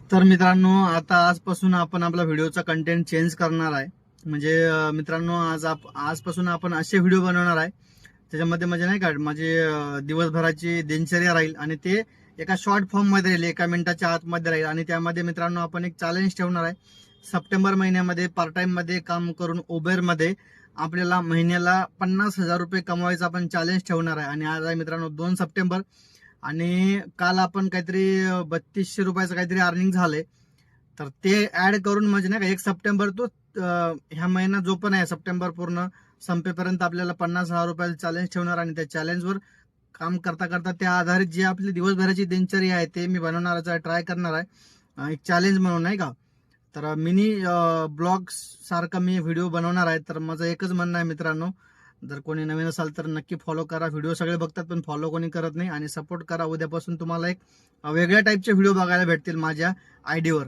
तर मित्रांनो, आता आजपासून आपण आपला व्हिडिओचा कंटेंट चेंज करणार आहे. म्हणजे मित्रांनो, आजपासून आपण असे व्हिडिओ बनवणार आहे त्याच्यामध्ये म्हणजे नाही का माझी दिवसभराची दिनचर्या राहील आणि ते एका शॉर्ट फॉर्म मध्ये राहील, 1 मिनिटाच्या आतमध्ये राहील. आणि त्यामध्ये मित्रांनो आपण एक चॅलेंज ठेवणार आहे. सप्टेंबर महिन्यामध्ये पार्ट टाइम मध्ये काम करून उबेर मध्ये आपल्याला महिन्याला 50,000 रुपये कमवायचा आपण चॅलेंज ठेवणार आहे. आणि आज आहे मित्रांनो 2 सप्टेंबर, आणि काल आपण काहीतरी 3200 रुपयाचं काहीतरी अर्निंग झालंय. तर ते ऍड करून म्हणजे नाही का 1 सप्टेंबर तो ह्या महिना जो पण आहे सप्टेंबर पूर्ण संपेपर्यंत आपल्याला 50,000 रुपयाचं चॅलेंज ठेवणार. आणि त्या चॅलेंजवर काम करता करता त्या आधारित जी आपली दिवसभराची दिनचर्या आहे ते मी बनवणार ट्राय करणार आहे, एक चॅलेंज म्हणून नाही का. तर मिनी ब्लॉग सारखा मी व्हिडिओ बनवणार आहे. तर माझं एकच म्हणणं आहे मित्रांनो, जर कोणी नवीन असाल तर नक्की फॉलो करा. व्हिडिओ सगळे बघतात पण फॉलो कोणी करत नाही. आणि सपोर्ट करा. उद्यापासून तुम्हाला एक वेगळ्या टाईपचे व्हिडिओ बघायला भेटतील माझ्या आयडीवर.